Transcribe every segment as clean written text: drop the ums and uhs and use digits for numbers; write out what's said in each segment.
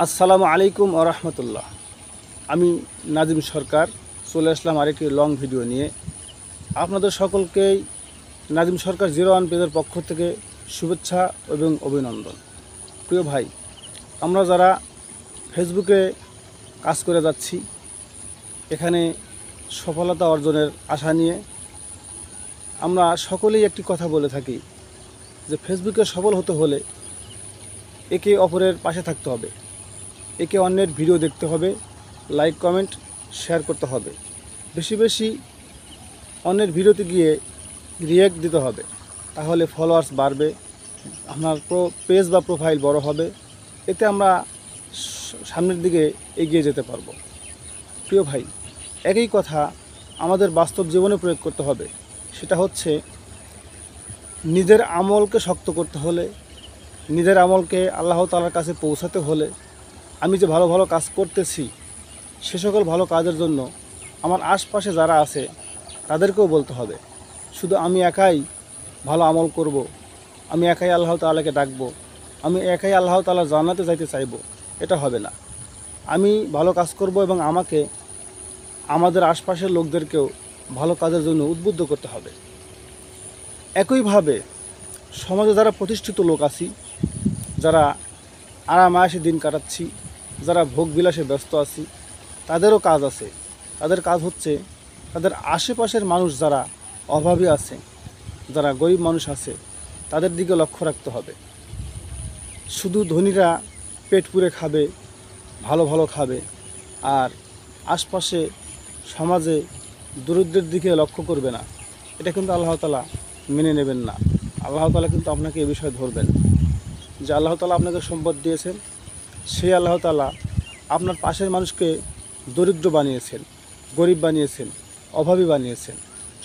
আসসালামু আলাইকুম ওয়া রাহমাতুল্লাহ। আমি নাজিম সরকার চলে আসলাম আরেকটি লং ভিডিও নিয়ে। আপনাদের সকলকেই নাজিম সরকার 01 পেজের পক্ষ থেকে শুভেচ্ছা এবং অভিনন্দন। প্রিয় ভাই, আমরা যারা ফেসবুকে কাজ করে যাচ্ছি, এখানে সফলতা অর্জনের আশা নিয়ে আমরা সকলেই একটি কথা বলে থাকি যে ফেসবুকে সফল হতে হলে একে অপরের পাশে থাকতে হবে, একে অন্যের ভিডিও দেখতে হবে, লাইক কমেন্ট শেয়ার করতে হবে, বেশি বেশি অন্যের ভিডিওতে গিয়ে রিয়্যাক্ট দিতে হবে। তাহলে ফলোয়ার্স বাড়বে, আপনার পেজ বা প্রোফাইল বড় হবে, এতে আমরা সামনের দিকে এগিয়ে যেতে পারবো। প্রিয় ভাই, একই কথা আমাদের বাস্তব জীবনে প্রয়োগ করতে হবে। সেটা হচ্ছে নিজের আমলকে শক্ত করতে হলে, নিজের আমলকে আল্লাহ তাআলার কাছে পৌঁছাতে হলে আমি যে ভালো ভালো কাজ করতেছি সে সকল ভালো কাজের জন্য আমার আশপাশে যারা আছে তাদেরকেও বলতে হবে। শুধু আমি একাই ভালো আমল করব, আমি একাই আল্লাহ তাআলাকে ডাকব, আমি একাই আল্লাহ তাআলার জান্নাতে যাইতে চাইব, এটা হবে না। আমি ভালো কাজ করব এবং আমাকে আমাদের আশপাশের লোকদেরকেও ভালো কাজের জন্য উদ্বুদ্ধ করতে হবে। একইভাবে সমাজে যারা প্রতিষ্ঠিত লোক আছি, যারা আরাম-আয়েশে দিন কাটাচ্ছি, যারা ভোগ বিলাসে ব্যস্ত আছি, তাদেরও কাজ আছে। তাদের কাজ হচ্ছে তাদের আশেপাশের মানুষ যারা অভাবী আছে, যারা গরিব মানুষ আছে, তাদের দিকে লক্ষ্য রাখতে হবে। শুধু ধনীরা পেট পুরে খাবে, ভালো ভালো খাবে, আর আশপাশে সমাজে দরিদ্রের দিকে লক্ষ্য করবে না, এটা কিন্তু আল্লাহ তাআলা মেনে নেবেন না। আল্লাহ তাআলা কিন্তু আপনাকে এ বিষয়ে ধরবেন যে আল্লাহ তাআলা আপনাকে সম্পদ দিয়েছেন, সেই আল্লাহ তাআলা আপনার পাশের মানুষকে দরিদ্র বানিয়েছেন, গরিব বানিয়েছেন, অভাবী বানিয়েছেন।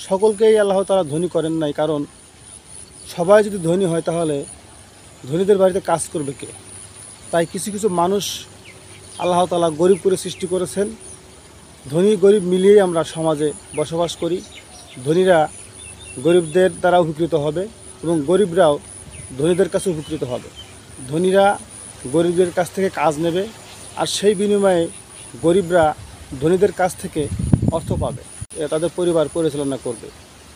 সকলকেই আল্লাহ তাআলা ধনী করেন নাই, কারণ সবাই যদি ধনী হয় তাহলে ধনীদের বাড়িতে কাজ করবে কে? তাই কিছু কিছু মানুষ আল্লাহ তাআলা গরিব করে সৃষ্টি করেছেন। ধনী গরিব মিলিয়েই আমরা সমাজে বসবাস করি। ধনীরা গরিবদের দ্বারা উপকৃত হবে এবং গরিবরাও ধনীদের কাছে উপকৃত হবে। ধনীরা গরিবদের কাছ থেকে কাজ নেবে, আর সেই বিনিময়ে গরিবরা ধনীদের কাছ থেকে অর্থ পাবে, তাদের পরিবার পরিচালনা করবে।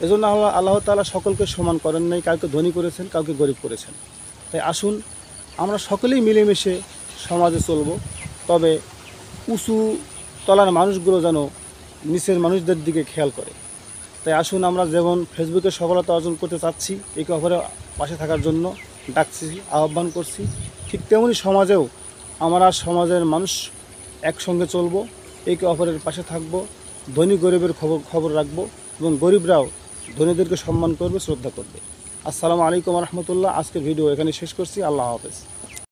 এজন্য আল্লাহ তাআলা সকলকে সমান করেন নাই, কাউকে ধনী করেছেন, কাউকে গরিব করেছেন। তাই আসুন আমরা সকলেই মিলেমিশে সমাজে চলব, তবে উঁচু তলার মানুষগুলো যেন নিচের মানুষদের দিকে খেয়াল করে। তাই আসুন আমরা যেমন ফেসবুকে সফলতা অর্জন করতে চাচ্ছি, একে অপরের পাশে থাকার জন্য ডাকছি, আহ্বান করছি, ঠিক তেমনি সমাজেও আমরা সমাজের মানুষ একসঙ্গে চলব, একে অপরের পাশে থাকব, ধনী গরিবের খবর রাখব এবং গরিবরাও ধনীদেরকে সম্মান করবে, শ্রদ্ধা করবে। আসসালামু আলাইকুম ওয়া রাহমাতুল্লাহ। আজকের ভিডিও এখানে শেষ করছি। আল্লাহ হাফেজ।